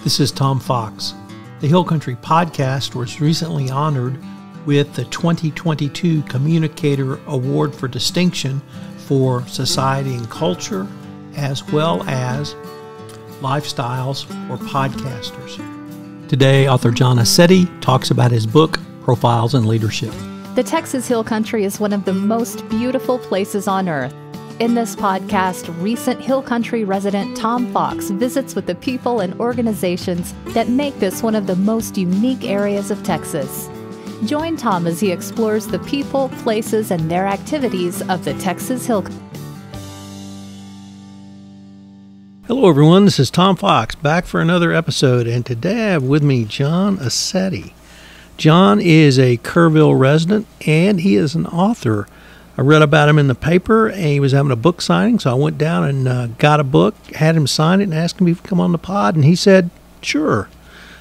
This is Tom Fox. The Hill Country Podcast was recently honored with the 2022 Communicator Award for Distinction for Society and Culture, as well as Lifestyles for Podcasters. Today, author John Aceti talks about his book, Profiles in Leadership. The Texas Hill Country is one of the most beautiful places on earth. In this podcast, recent Hill Country resident Tom Fox visits with the people and organizations that make this one of the most unique areas of Texas. Join Tom as he explores the people, places, and their activities of the Texas Hill Country. Hello, everyone. This is Tom Fox, back for another episode, and today I have with me John Aceti. John is a Kerrville resident, and he is an author. I read about him in the paper, and he was having a book signing, so I went down and got a book, had him sign it, and asked him if he could come on the pod, and he said, sure.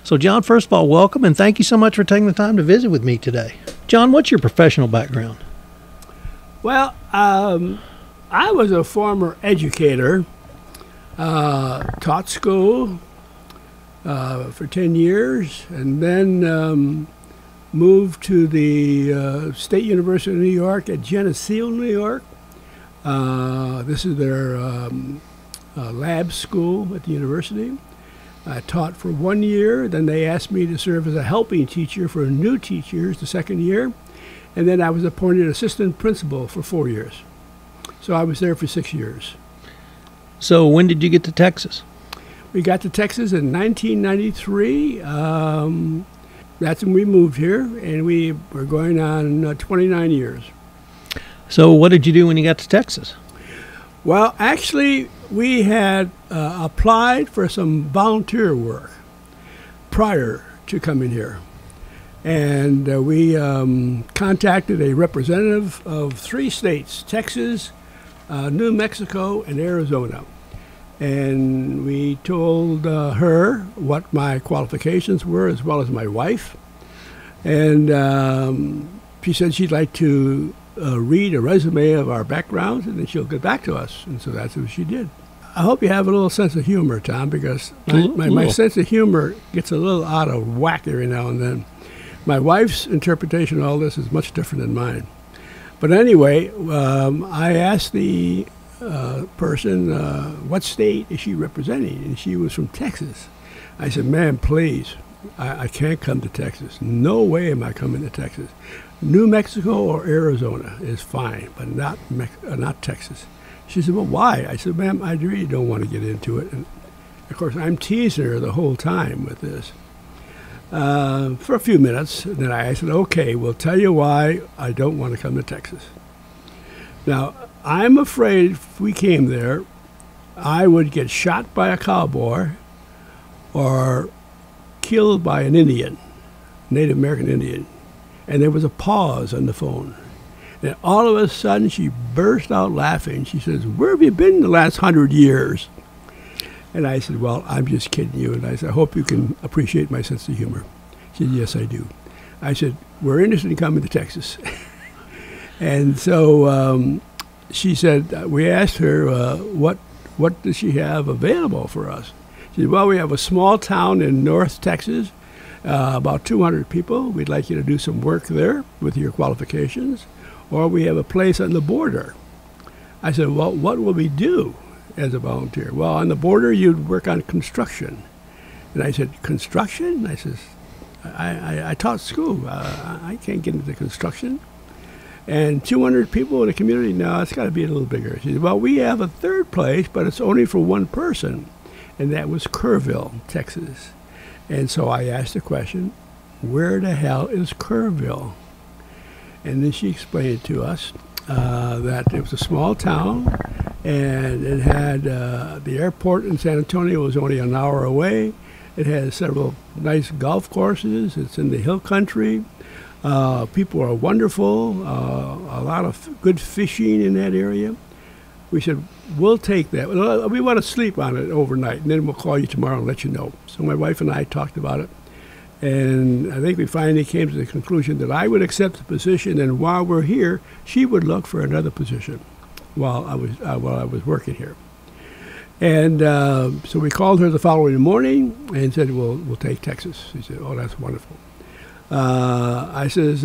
So, John, first of all, welcome, and thank you so much for taking the time to visit with me today. John, what's your professional background? Well, I was a former educator, taught school for 10 years, and then moved to the State University of New York at Geneseo, New York. This is their lab school at the university. I taught for 1 year. Then they asked me to serve as a helping teacher for new teachers the second year. And then I was appointed assistant principal for 4 years. So I was there for 6 years. So when did you get to Texas? We got to Texas in 1993. That's when we moved here, and we were going on 29 years. So what did you do when you got to Texas? Well, actually, we had applied for some volunteer work prior to coming here. And we contacted a representative of 3 states, Texas, New Mexico, and Arizona. And we told her what my qualifications were, as well as my wife. And she said she'd like to read a resume of our backgrounds, and then she'll get back to us. And so that's what she did. I hope you have a little sense of humor, Tom, because my sense of humor gets a little out of whack every now and then. My wife's interpretation of all this is much different than mine. But anyway, I asked the person, what state is she representing? And she was from Texas. I said, ma'am, please, I can't come to Texas. No way am I coming to Texas. New Mexico or Arizona is fine, but not Texas. She said, well, why? I said, ma'am, I really don't want to get into it. And of course, I'm teasing her the whole time with this. For a few minutes, and then I said, okay, we'll tell you why I don't want to come to Texas. Now, I'm afraid if we came there, I would get shot by a cowboy or killed by an Indian, Native American Indian. And there was a pause on the phone. And all of a sudden, she burst out laughing. She says, where have you been the last 100 years? And I said, well, I'm just kidding you. And I said, I hope you can appreciate my sense of humor. She said, yes, I do. I said, we're interested in coming to Texas. And so she said, we asked her, what does she have available for us? She said, well, we have a small town in North Texas, about 200 people. We'd like you to do some work there with your qualifications. Or we have a place on the border. I said, well, what will we do as a volunteer? Well, on the border, you'd work on construction. And I said, construction? I said, I taught school. I can't get into construction. And 200 people in the community? No, it's got to be a little bigger. She said, well, we have a third place, but it's only for one person. And that was Kerrville, Texas. And so I asked the question, where the hell is Kerrville? And then she explained to us that it was a small town, and it had the airport in San Antonio was only an hour away. It has several nice golf courses. It's in the hill country. People are wonderful. A lot of good fishing in that area. We said, we'll take that. We want to sleep on it overnight, and then we'll call you tomorrow and let you know. So my wife and I talked about it. And I think we finally came to the conclusion that I would accept the position, and while we're here, she would look for another position while I was working here. And so we called her the following morning and said, well, we'll take Texas. She said, oh, that's wonderful. I says,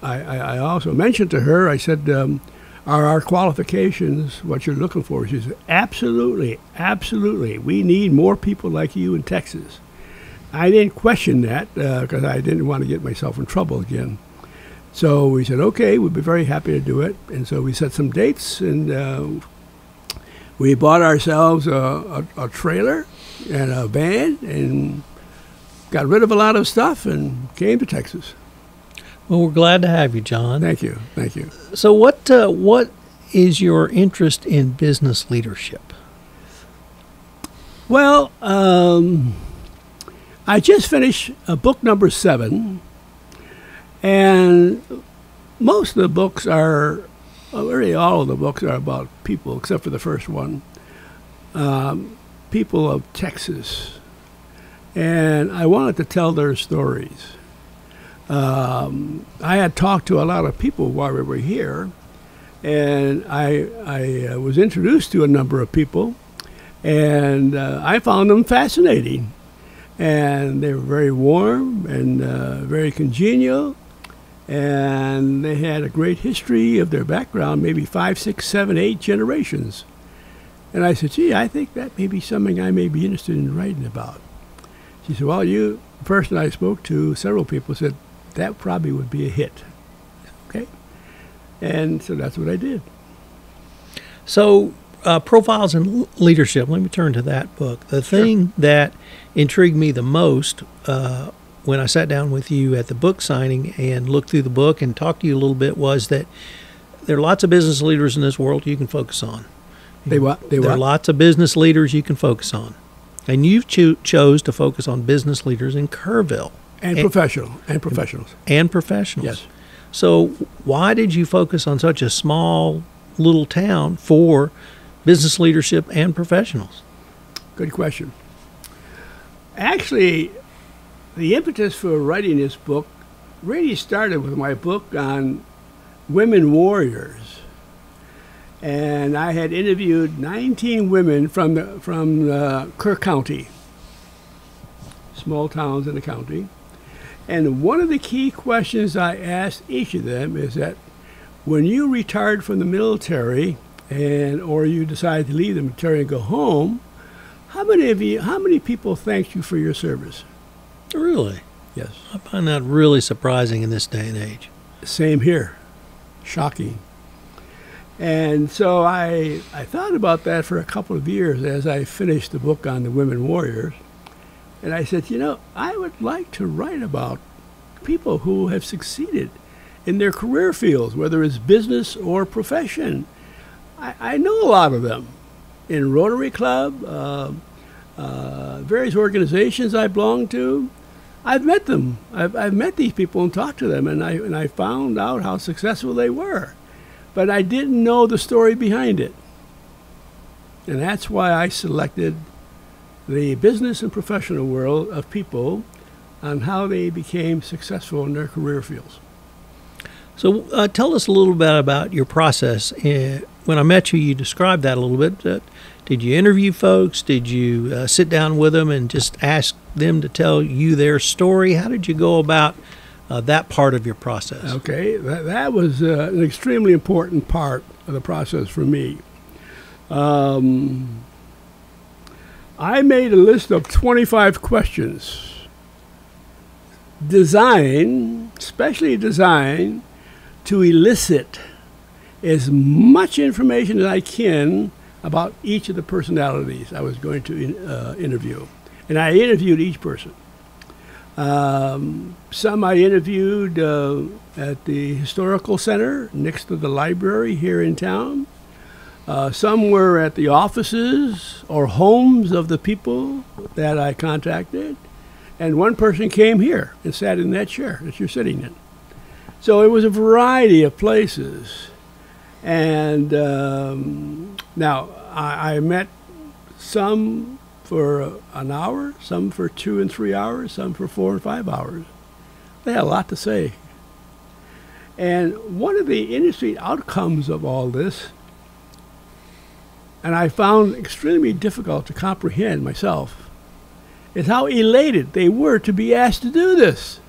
I also mentioned to her, I said, are our qualifications what you're looking for? She said, absolutely, absolutely. We need more people like you in Texas. I didn't question that because I didn't want to get myself in trouble again. So we said, okay, we'd be very happy to do it. And so we set some dates, and we bought ourselves a trailer and a van and got rid of a lot of stuff and came to Texas. Well, we're glad to have you, John. Thank you. Thank you. So what is your interest in business leadership? Well, I just finished book number 7, and most of the books are, really all of the books are about people, except for the first one, people of Texas. And I wanted to tell their stories. I had talked to a lot of people while we were here, and I was introduced to a number of people, and I found them fascinating. And they were very warm and very congenial, and they had a great history of their background, maybe 5, 6, 7, 8 generations. And I said, gee, I think that may be something I may be interested in writing about. She said, well, the person I spoke to, several people said, that probably would be a hit. Okay. And so that's what I did. So Profiles in Leadership, let me turn to that book. The thing that intrigued me the most when I sat down with you at the book signing and looked through the book and talked to you a little bit was that there are lots of business leaders in this world you can focus on. There are lots of business leaders you can focus on. And you chose to focus on business leaders in Kerrville. And professionals. And professionals. Yes. So why did you focus on such a small little town for business leadership and professionals? Good question. Actually, the impetus for writing this book really started with my book on women warriors. And I had interviewed 19 women from Kerr County, small towns in the county. And one of the key questions I asked each of them is that when you retired from the military or you decided to leave the military and go home, how many people thanked you for your service? Really? Yes. I find that really surprising in this day and age. Same here. Shocking. And so I thought about that for a couple of years as I finished the book on the women warriors. And I said, I would like to write about people who have succeeded in their career fields, whether it's business or profession. I know a lot of them in Rotary Club, various organizations I belong to. I've met them. I've met these people and talked to them, and I found out how successful they were. But I didn't know the story behind it. And that's why I selected the business and professional world of people on how they became successful in their career fields. So tell us a little bit about your process. When I met you, you described that a little bit. Did you interview folks? Did you sit down with them and just ask them to tell you their story? How did you go about that part of your process? Okay, that was an extremely important part of the process for me. I made a list of 25 questions specially designed to elicit as much information as I can about each of the personalities I was going to interview. And I interviewed each person. Some I interviewed at the Historical Center next to the library here in town. Some were at the offices or homes of the people that I contacted. And one person came here and sat in that chair that you're sitting in. So it was a variety of places. And now I met some for an hour, some for 2 and 3 hours, some for 4 and 5 hours. They had a lot to say. And one of the interesting outcomes of all this, and I found extremely difficult to comprehend myself, is how elated they were to be asked to do this.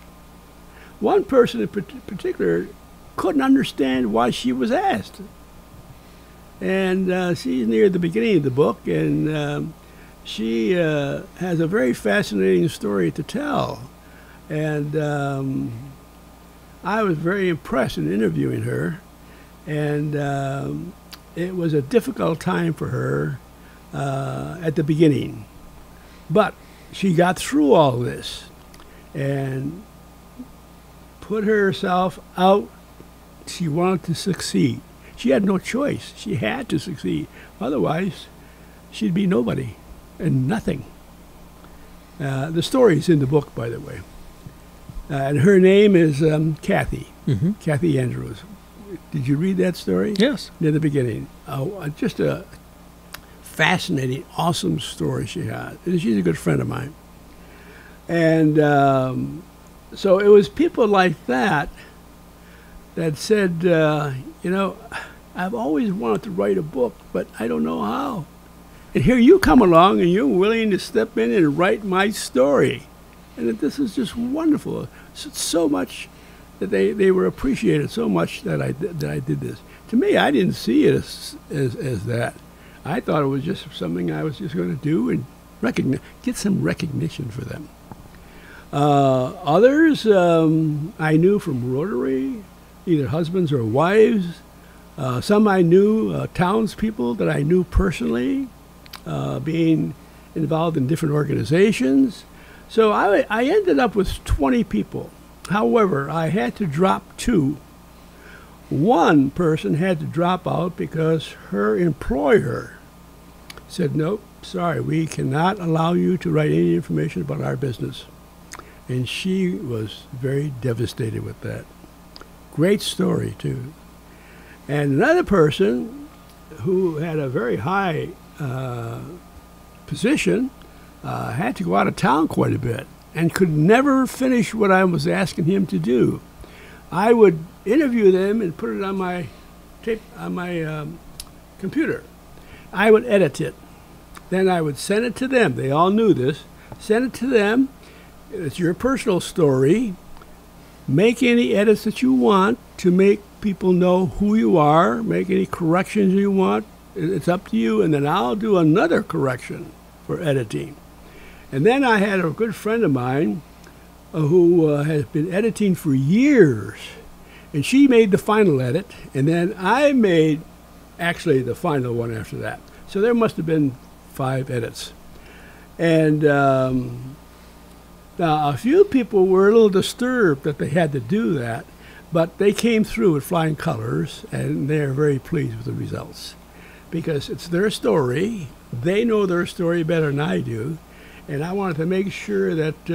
One person in particular couldn't understand why she was asked. And she's near the beginning of the book, and she has a very fascinating story to tell. And I was very impressed in interviewing her. And it was a difficult time for her at the beginning. But she got through all this and put herself out. She wanted to succeed. She had no choice. She had to succeed. Otherwise, she'd be nobody and nothing. The story's in the book, by the way. And her name is Kathy, Kathy Andrews. Did you read that story? Yes. Near the beginning. Just a fascinating, awesome story she had. And she's a good friend of mine. And so it was people like that that said, you know, I've always wanted to write a book, but I don't know how. And here you come along and you're willing to step in and write my story. And that this is just wonderful. So much that they were appreciated so much that I did this. To me, I didn't see it as that. I thought it was just something I was just going to do and get some recognition for them. Others I knew from Rotary, either husbands or wives. Some I knew, townspeople that I knew personally, being involved in different organizations. So I ended up with 20 people. However, I had to drop 2. One person had to drop out because her employer said, nope, sorry, we cannot allow you to write any information about our business. And she was very devastated with that. Great story, too. And another person who had a very high position had to go out of town quite a bit and could never finish what I was asking him to do. I would interview them and put it on my tape, on my computer. I would edit it. Then I would send it to them. They all knew this. Send it to them. It's your personal story. Make any edits that you want to make people know who you are. Make any corrections you want. It's up to you. And then I'll do another correction for editing. And then I had a good friend of mine who has been editing for years. And she made the final edit. And then I made actually the final one after that. So there must have been 5 edits. And now, a few people were a little disturbed that they had to do that, but they came through with flying colors, and they're very pleased with the results. Because it's their story, they know their story better than I do, and I wanted to make sure that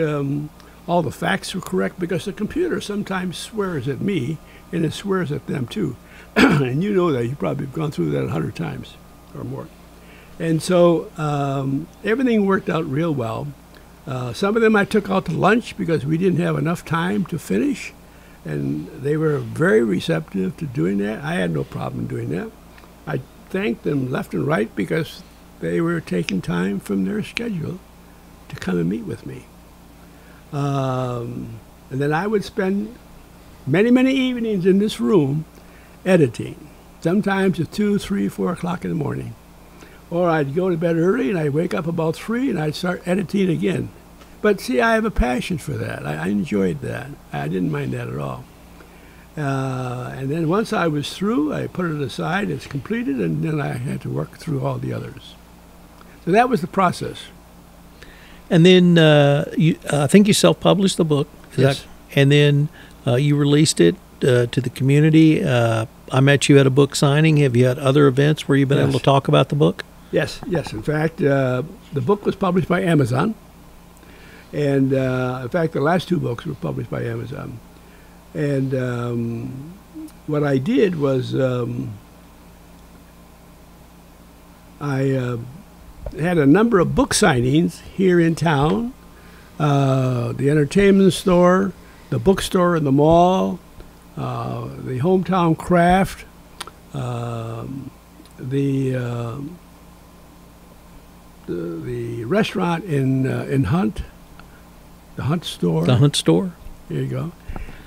all the facts were correct, because the computer sometimes swears at me, and it swears at them too. And you know that, you probably have gone through that 100 times or more. And so everything worked out real well. Some of them I took out to lunch because we didn't have enough time to finish, and they were very receptive to doing that. I had no problem doing that. I thanked them left and right because they were taking time from their schedule to come and meet with me. And then I would spend many, many evenings in this room editing, sometimes at 2, 3, 4 o'clock in the morning. Or I'd go to bed early and I'd wake up about 3 and I'd start editing again. But see, I have a passion for that. I enjoyed that. I didn't mind that at all. And then once I was through, I put it aside, it's completed, and then I had to work through all the others. So that was the process. And then I think you self-published the book. Yes. And then you released it to the community. I met you at a book signing. Have you had other events where you've been able to talk about the book? Yes. In fact, the book was published by Amazon. And in fact, the last 2 books were published by Amazon. And what I did was I had a number of book signings here in town. The entertainment store, the bookstore in the mall, the hometown craft, the the restaurant in Hunt, the Hunt store. The Hunt store. There you go.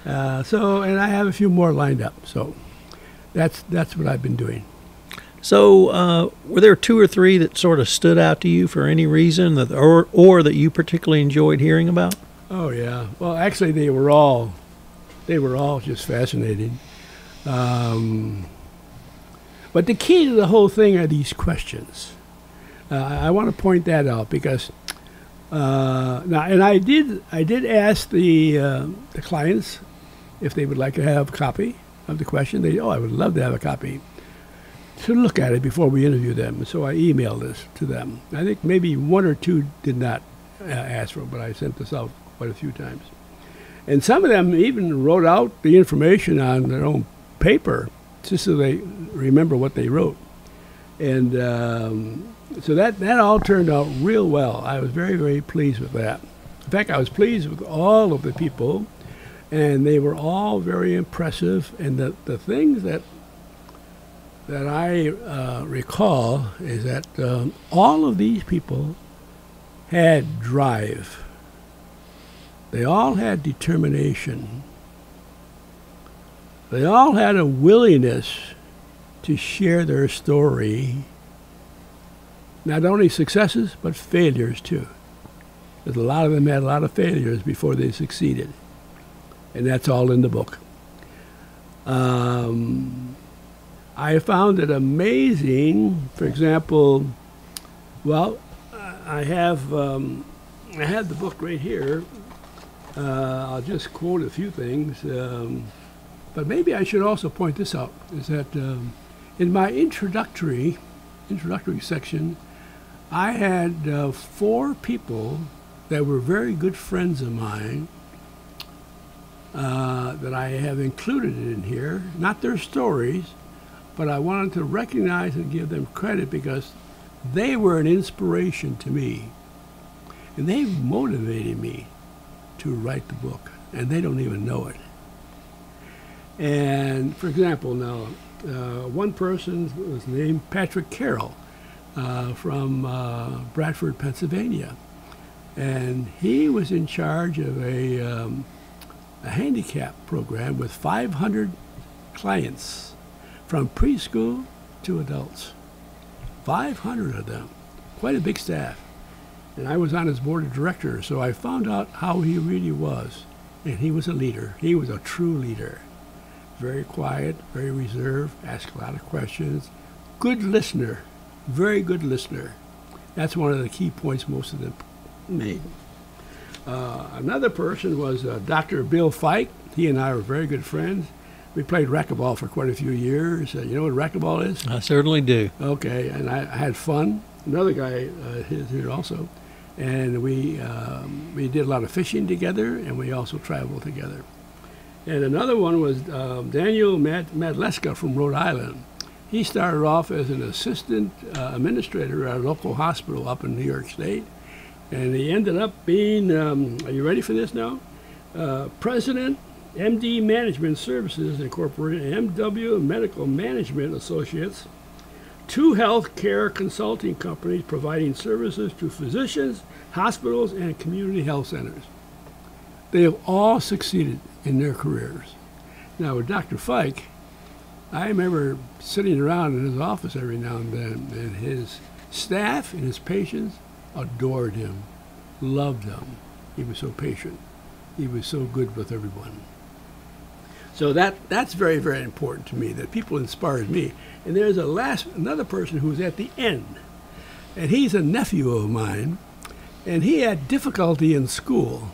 And I have a few more lined up. So that's what I've been doing. So were there two or three that sort of stood out to you for any reason, or that you particularly enjoyed hearing about? Oh yeah. Well, actually, they were all just fascinating. But the key to the whole thing are these questions. I want to point that out because I did ask the clients if they would like to have a copy of the question. I would love to have a copy to look at it before we interview them. So I emailed this to them. I think maybe one or two did not ask for it, but I sent this out quite a few times. And some of them even wrote out the information on their own paper just so they remember what they wrote. And so that all turned out real well. I was very, very pleased with that. In fact, I was pleased with all of the people, and they were all very impressive. And the things that I recall is that all of these people had drive. They all had determination. They all had a willingness to share their story, not only successes, but failures too. Because a lot of them had a lot of failures before they succeeded. And that's all in the book. I found it amazing, for example, well, I had the book right here. I'll just quote a few things. But maybe I should also point this out, is that in my introductory section, I had 4 people that were very good friends of mine that I have included in here. Not their stories, but I wanted to recognize and give them credit because they were an inspiration to me. And they motivated me to write the book, and they don't even know it. And for example, now, one person was named Patrick Carroll from Bradford, Pennsylvania. And he was in charge of a handicap program with 500 clients from preschool to adults. 500 of them, quite a big staff. And I was on his board of directors, so I found out how he really was. And he was a leader. He was a true leader. Very quiet, very reserved, asked a lot of questions. Good listener, very good listener. That's one of the key points most of them made. Another person was Dr. Bill Fike. He and I were very good friends. We played racquetball for quite a few years. You know what racquetball is? I certainly do. Okay, and I had fun. Another guy is here also. And we did a lot of fishing together, and we also traveled together. And another one was Daniel Madleska from Rhode Island. He started off as an assistant administrator at a local hospital up in New York State. And he ended up being, are you ready for this now? President, MD Management Services Incorporated, MW Medical Management Associates, 2 health care consulting companies providing services to physicians, hospitals, and community health centers. They have all succeeded in their careers. Now with Dr. Fike, I remember sitting around in his office every now and then, and his staff and his patients adored him, loved him. He was so patient. He was so good with everyone. So that's very, very important to me, that people inspired me. And there's another person who's at the end, and he's a nephew of mine, and he had difficulty in school,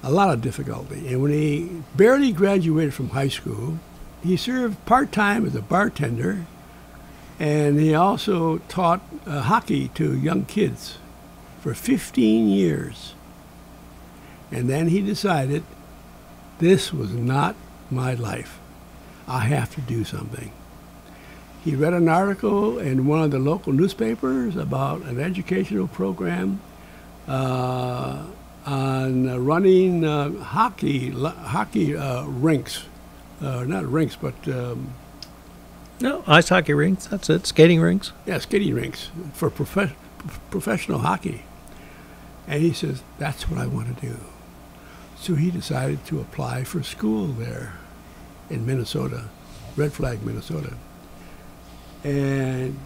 a lot of difficulty. And when he barely graduated from high school, he served part-time as a bartender, and he also taught hockey to young kids for 15 years. And then he decided, this was not my life. I have to do something. He read an article in one of the local newspapers about an educational program on running hockey rinks. Not rinks, but... no, ice hockey rinks, that's it, skating rinks. Yeah, skating rinks for professional hockey. And he says, that's what I want to do. So he decided to apply for school there in Minnesota, Red Flag, Minnesota. And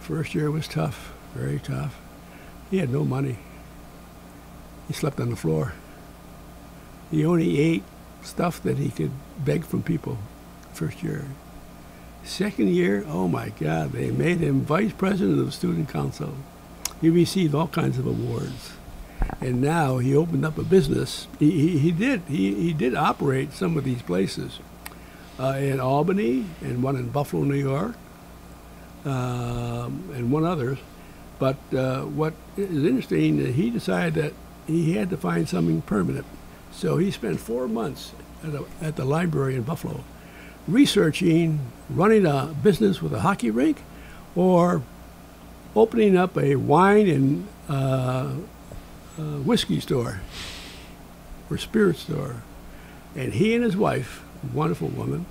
first year was tough, very tough. He had no money. He slept on the floor. He only ate stuff that he could beg from people first year. Second year, oh my God, they made him vice president of the student council. He received all kinds of awards. And now he opened up a business. He did operate some of these places in Albany and one in Buffalo, New York, and one others. But what is interesting, he decided that he had to find something permanent. So he spent 4 months at the library in Buffalo researching running a business with a hockey rink or opening up a wine and whiskey store or spirit store. And he and his wife, a wonderful woman,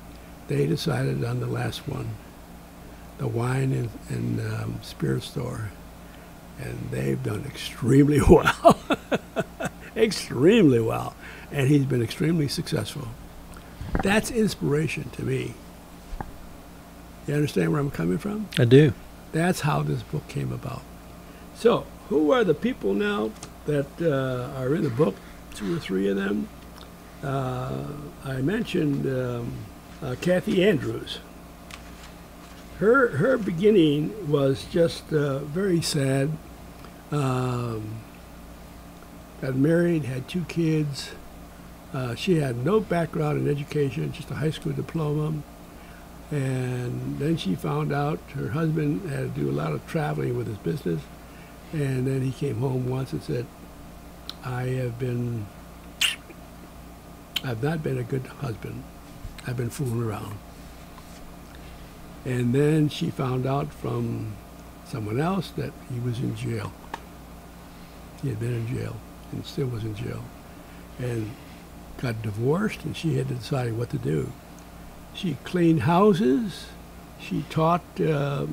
they decided on the last one, the wine and spirit store. And they've done extremely well. Extremely well. And he's been extremely successful. That's inspiration to me. You understand where I'm coming from? I do. That's how this book came about. So, who are the people now that are in the book? 2 or 3 of them. I mentioned Kathy Andrews. Her beginning was just very sad. Got married, had 2 kids. She had no background in education, just a high school diploma. And then she found out her husband had to do a lot of traveling with his business. And then he came home once and said, I've not been a good husband. I've been fooling around. And then she found out from someone else that he was in jail. He had been in jail and still was in jail. And got divorced, and she had to decide what to do. She cleaned houses. She taught at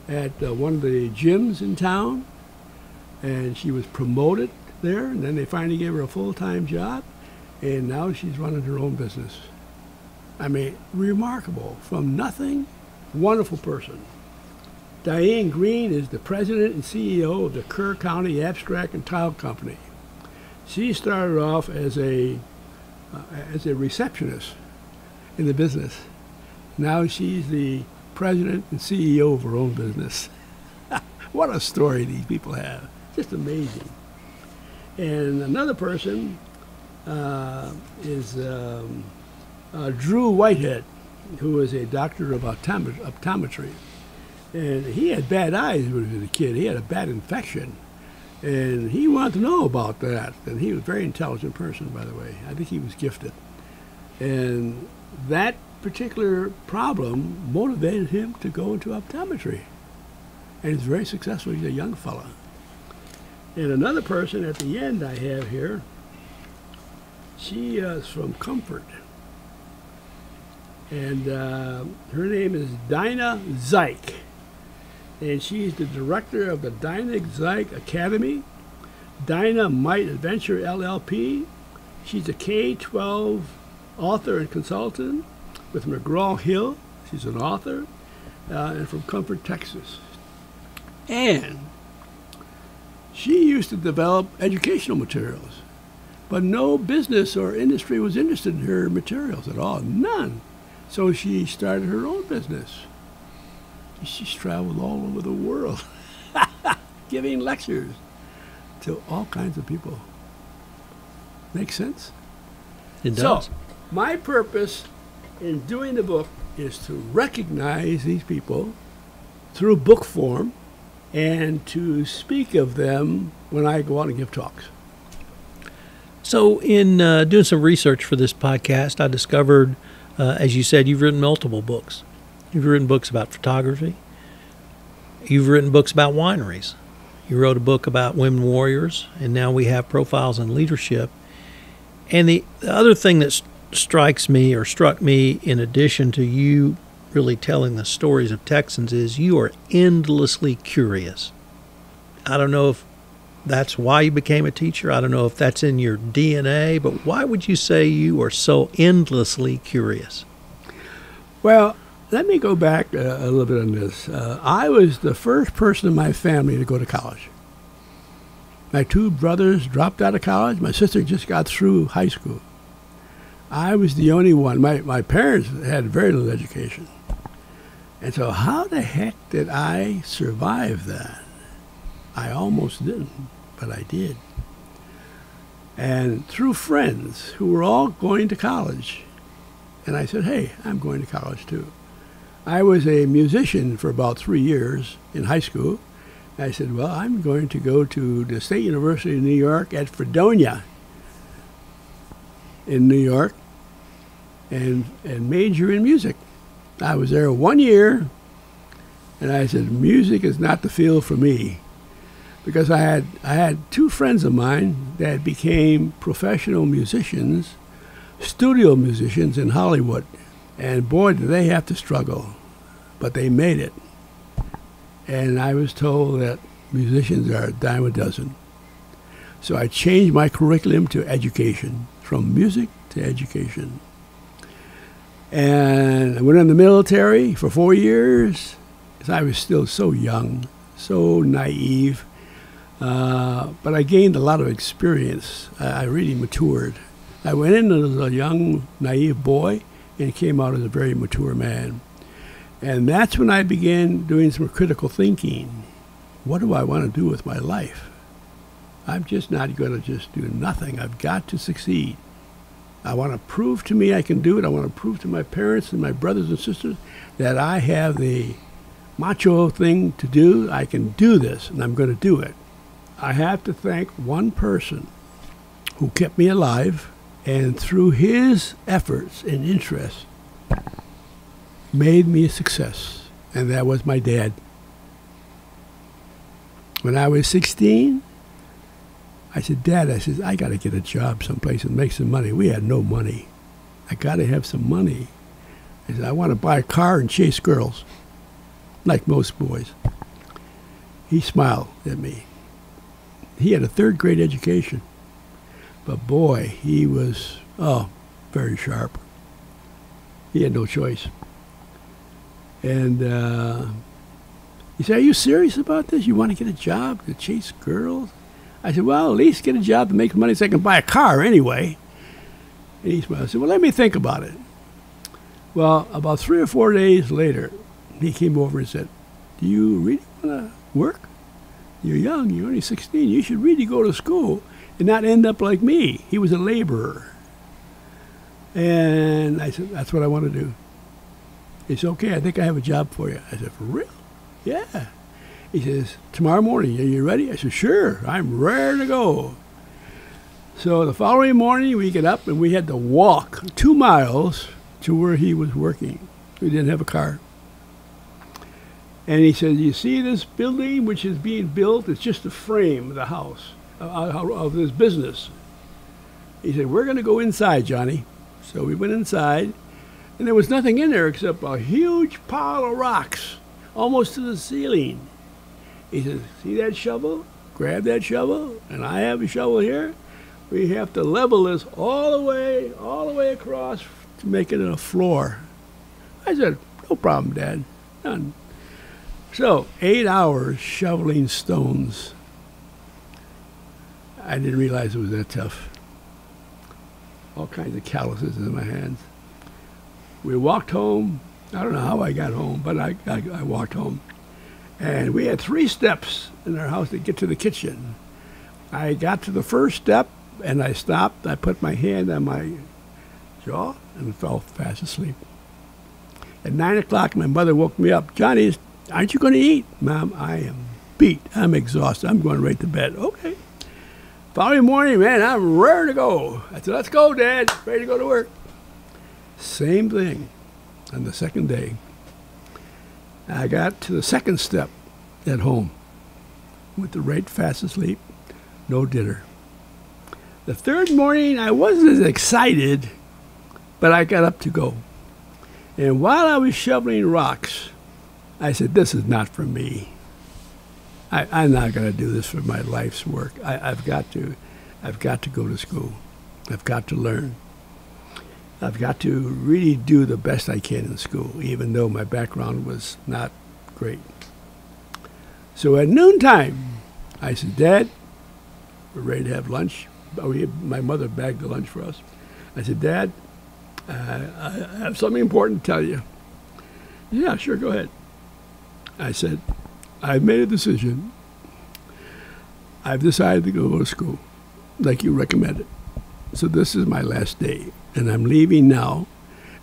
one of the gyms in town, and she was promoted there, and then they finally gave her a full-time job, and now she's running her own business. I mean, remarkable. From nothing, wonderful person. Diane Green is the president and CEO of the Kerr County Abstract and Tile Company. She started off as a receptionist in the business. Now she's the president and CEO of her own business. What a story these people have. Just amazing. And another person is Drew Whitehead, who is a doctor of optometry. And he had bad eyes when he was a kid. He had a bad infection. And he wanted to know about that. And he was a very intelligent person, by the way. I think he was gifted. And that particular problem motivated him to go into optometry. And he's very successful. He's a young fella. And another person at the end I have here, she is from Comfort. And her name is Dinah Zyke. And she's the director of the Dinah Zyke Academy, Dynamite Adventure LLP. She's a K-12 author and consultant with McGraw-Hill. She's an author, and from Comfort, Texas. And she used to develop educational materials, but no business or industry was interested in her materials at all, none. So she started her own business. She's traveled all over the world, giving lectures to all kinds of people. Make sense? It does. So, my purpose in doing the book is to recognize these people through book form and to speak of them when I go out and give talks. So in doing some research for this podcast, I discovered, as you said, you've written multiple books. You've written books about photography. You've written books about wineries. You wrote a book about women warriors, and now we have profiles in leadership. And the other thing that struck me, in addition to you really telling the stories of Texans, is you are endlessly curious. I don't know if that's why you became a teacher. I don't know if that's in your DNA, but why would you say you are so endlessly curious? Well, let me go back a little bit on this. I was the first person in my family to go to college. My two brothers dropped out of college. My sister just got through high school. I was the only one. My parents had very little education. And so how the heck did I survive that? I almost didn't, but I did. And through friends who were all going to college, and I said, hey, I'm going to college too. I was a musician for about 3 years in high school. I said, well, I'm going to go to the State University of New York at Fredonia in New York and major in music. I was there 1 year, and I said, music is not the field for me. Because I had two friends of mine that became professional musicians, studio musicians in Hollywood. And boy, did they have to struggle. But they made it. And I was told that musicians are a dime a dozen. So I changed my curriculum to education, from music to education. And I went in the military for 4 years, because I was still so young, so naive. But I gained a lot of experience. I really matured. I went in as a young, naive boy and came out as a very mature man. And that's when I began doing some critical thinking. What do I want to do with my life? I'm just not going to just do nothing. I've got to succeed. I want to prove to me I can do it. I want to prove to my parents and my brothers and sisters that I have the macho thing to do. I can do this, and I'm going to do it. I have to thank one person who kept me alive, and through his efforts and interests, made me a success, and that was my dad. When I was 16, I said, Dad, I got to get a job someplace and make some money. We had no money. I got to have some money. I said, I want to buy a car and chase girls, like most boys. He smiled at me. He had a third-grade education, but boy, he was, very sharp. He had no choice. And he said, are you serious about this? You want to get a job to chase girls? I said, well, at least get a job to make money so I can buy a car anyway. And he smiled. I said, well, let me think about it. Well, about 3 or 4 days later, he came over and said, do you really want to work? You're young, you're only 16, you should really go to school and not end up like me. He was a laborer. And I said, that's what I want to do. He said, okay, I think I have a job for you. I said, for real? Yeah. He says, tomorrow morning, are you ready? I said, sure, I'm ready to go. So the following morning, we get up and we had to walk 2 miles to where he was working. We didn't have a car. And he said, you see this building which is being built? It's just the frame of the house, of this business. He said, we're going to go inside, Johnny. So we went inside, and there was nothing in there except a huge pile of rocks, almost to the ceiling. He said, see that shovel? Grab that shovel, and I have a shovel here. We have to level this all the way across to make it a floor. I said, no problem, Dad. None. So, 8 hours shoveling stones. I didn't realize it was that tough. All kinds of calluses in my hands. We walked home. I don't know how I got home, but I walked home. And we had 3 steps in our house to get to the kitchen. I got to the first step, and I stopped. I put my hand on my jaw and fell fast asleep. At 9 o'clock, my mother woke me up. Johnny, aren't you going to eat? Mom, I am beat. I'm exhausted. I'm going right to bed. Okay. Following morning, man, I'm ready to go. I said, let's go, Dad. Ready to go to work. Same thing on the second day. I got to the second step at home. Went to right fast asleep. No dinner. The third morning, I wasn't as excited, but I got up to go. And while I was shoveling rocks, I said, this is not for me. I'm not going to do this for my life's work. I've got to go to school. I've got to learn. I've got to really do the best I can in school, even though my background was not great. So at noontime, I said, Dad, we're ready to have lunch. My mother bagged the lunch for us. I said, Dad, I have something important to tell you. Yeah, sure, go ahead. I said, I've made a decision. I've decided to go to school, like you recommended. So this is my last day, and I'm leaving now,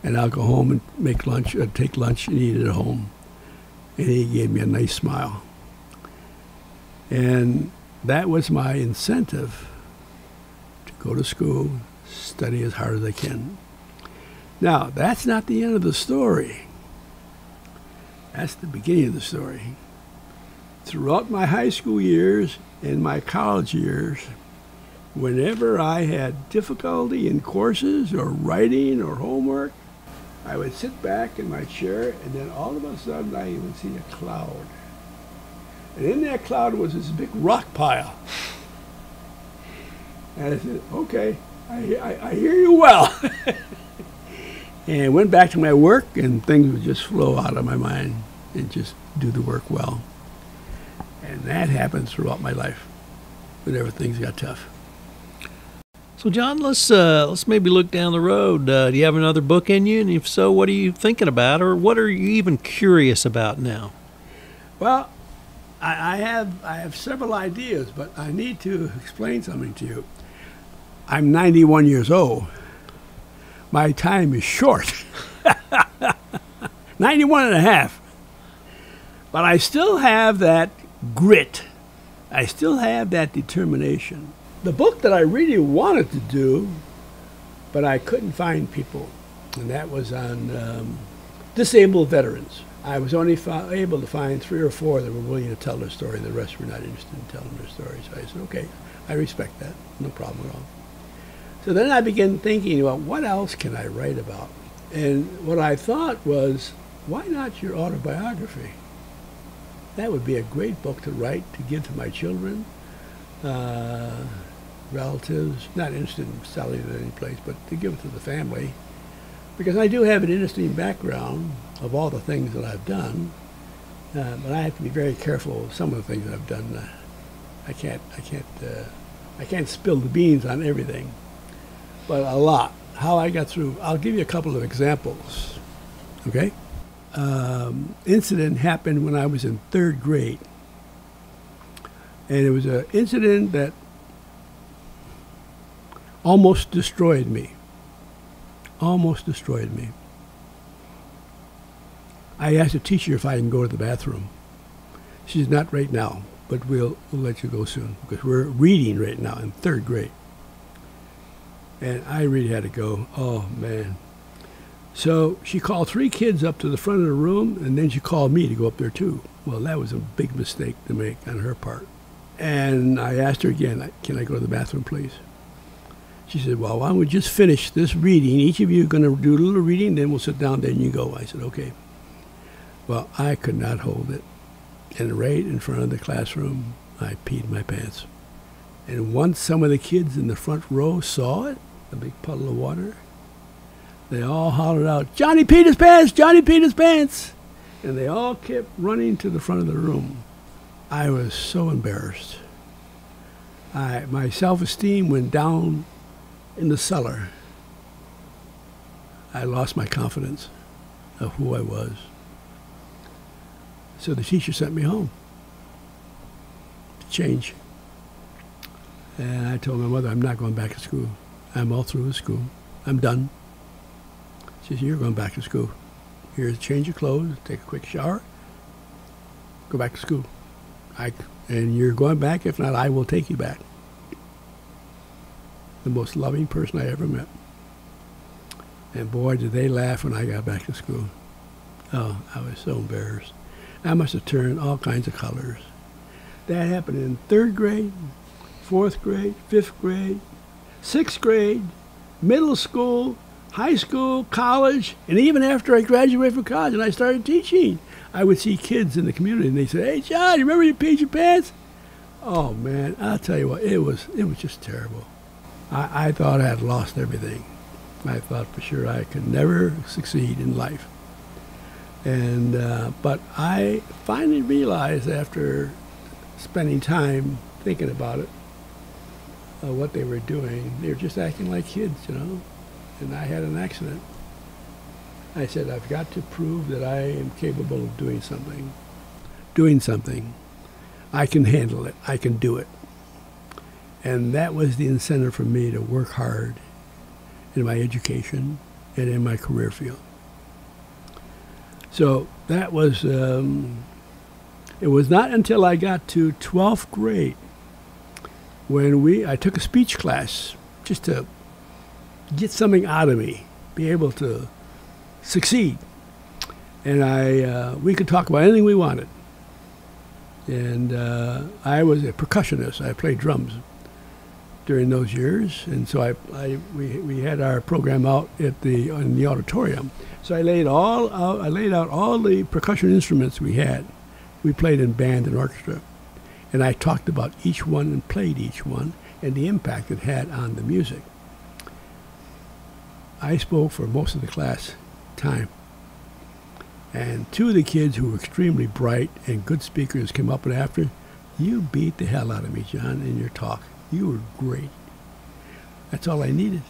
and I'll go home and make lunch, take lunch and eat it at home. And he gave me a nice smile. And that was my incentive to go to school, study as hard as I can. Now, that's not the end of the story. That's the beginning of the story. Throughout my high school years and my college years, whenever I had difficulty in courses or writing or homework, I would sit back in my chair, and then all of a sudden I would see a cloud. And in that cloud was this big rock pile. And I said, okay, I hear you well. And went back to my work, and things would just flow out of my mind and just do the work well. And that happened throughout my life whenever things got tough. So, John, let's maybe look down the road. Do you have another book in you? And if so, what are you thinking about, or what are you even curious about now? Well, I have several ideas, but I need to explain something to you. I'm 91 years old. My time is short. 91 and a half. But I still have that grit. I still have that determination. The book that I really wanted to do, but I couldn't find people, and that was on disabled veterans. I was only able to find 3 or 4 that were willing to tell their story. The rest were not interested in telling their story. So I said, okay, I respect that. No problem at all. So then I began thinking about what else can I write about? And what I thought was, why not your autobiography? That would be a great book to write, to give to my children, relatives, not interested in selling it any place, but to give it to the family. Because I do have an interesting background of all the things that I've done, but I have to be very careful of some of the things that I've done. I can't spill the beans on everything, but a lot. How I got through. I'll give you a couple of examples. Okay, incident happened when I was in 3rd grade, and it was an incident that almost destroyed me. Almost destroyed me. I asked the teacher if I can go to the bathroom. She said, not right now, but we'll let you go soon, because we're reading right now in 3rd grade. And I really had to go. Oh, man. So she called 3 kids up to the front of the room, and then she called me to go up there too. Well, that was a big mistake to make on her part. And I asked her again, can I go to the bathroom, please? She said, well, why don't we just finish this reading? Each of you are going to do a little reading, then we'll sit down, then you go. I said, okay. Well, I could not hold it. And right in front of the classroom, I peed my pants. And once some of the kids in the front row saw it, a big puddle of water, they all hollered out, Johnny peed his pants! Johnny peed his pants! And they all kept running to the front of the room. I was so embarrassed. My self-esteem went down in the cellar. I lost my confidence of who I was. So the teacher sent me home to change. And I told my mother, I'm not going back to school. I'm all through with school. I'm done. She said, you're going back to school. Here's a change of clothes, take a quick shower, go back to school. And you're going back. If not, I will take you back. The most loving person I ever met. And boy, did they laugh when I got back to school. Oh, I was so embarrassed. I must have turned all kinds of colors. That happened in 3rd grade, 4th grade, 5th grade, 6th grade, middle school, high school, college, and even after I graduated from college and I started teaching, I would see kids in the community, and they say, "Hey, John, you remember you peed your pants?" Oh man, I'll tell you what, it was just terrible. I thought I had lost everything. I thought for sure I could never succeed in life. And but I finally realized after spending time thinking about it, what they were doing, they were just acting like kids, you know. And I had an accident. I said, I've got to prove that I am capable of doing something. I can handle it. I can do it. And that was the incentive for me to work hard in my education and in my career field. So that was, it was not until I got to 12th grade when I took a speech class just to get something out of me, be able to succeed. And we could talk about anything we wanted. And I was a percussionist. I played drums during those years, and so we had our program out in the auditorium. So I laid out all the percussion instruments we had. We played in band and orchestra, and I talked about each one and played each one and the impact it had on the music. I spoke for most of the class time, and two of the kids who were extremely bright and good speakers came up and after, "You beat the hell out of me, John, in your talk. You were great." That's all I needed.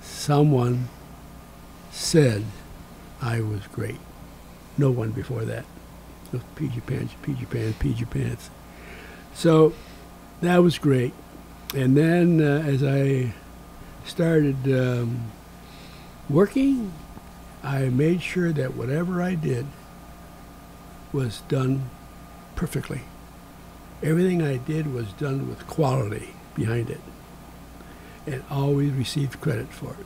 Someone said I was great. No one before that. So, peed your pants, peed your pants, peed your pants. So that was great. And then as I started working, I made sure that whatever I did was done perfectly. Everything I did was done with quality behind it, and always received credit for it.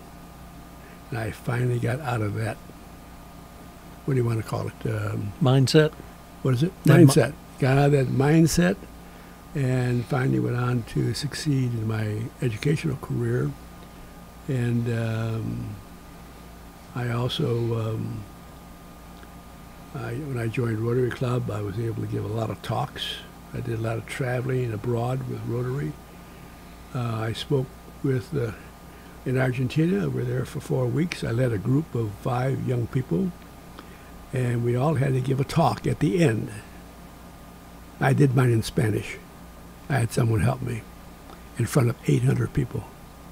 And I finally got out of that, what do you want to call it? Mindset? What is it? Mindset. Got out of that mindset and finally went on to succeed in my educational career. And I also, when I joined Rotary Club, I was able to give a lot of talks. I did a lot of traveling abroad with Rotary. I spoke with, in Argentina. We were there for 4 weeks. I led a group of 5 young people, and we all had to give a talk at the end. I did mine in Spanish. I had someone help me in front of 800 people.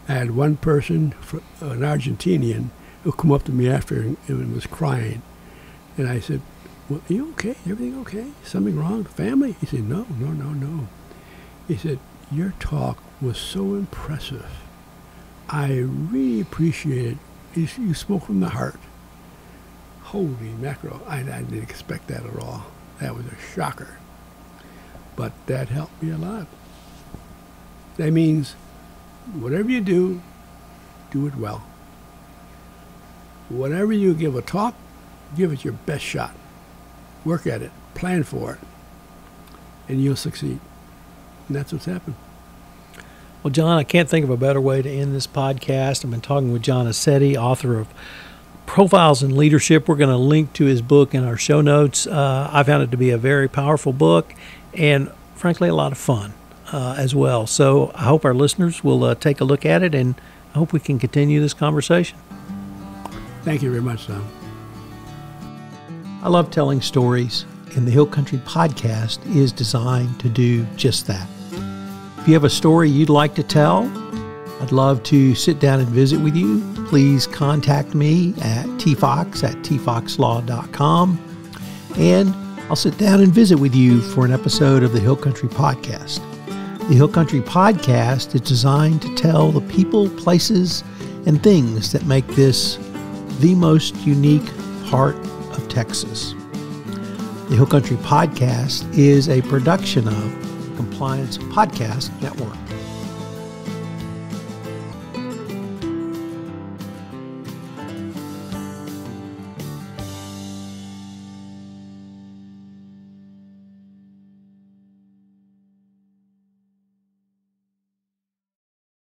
I had one person, an Argentinian, who come up to me after and was crying. And I said, "Well, are you okay? Everything okay? Something wrong? Family?" He said, No. He said, "Your talk was so impressive. I really appreciate it. You spoke from the heart." Holy mackerel. I didn't expect that at all. That was a shocker. But that helped me a lot. That means whatever you do, do it well. Whatever you give a talk, give it your best shot. Work at it. Plan for it. And you'll succeed. And that's what's happened. Well, John, I can't think of a better way to end this podcast. I've been talking with John Aceti, author of Profiles in Leadership. We're going to link to his book in our show notes. I found it to be a very powerful book and, frankly, a lot of fun as well. So I hope our listeners will take a look at it, and I hope we can continue this conversation. Thank you very much, Tom. I love telling stories, and the Hill Country Podcast is designed to do just that. If you have a story you'd like to tell, I'd love to sit down and visit with you. Please contact me at tfox@tfoxlaw.com, and I'll sit down and visit with you for an episode of the Hill Country Podcast. The Hill Country Podcast is designed to tell the people, places, and things that make this the most unique part of Texas. The Hill Country Podcast is a production of Compliance Podcast Network.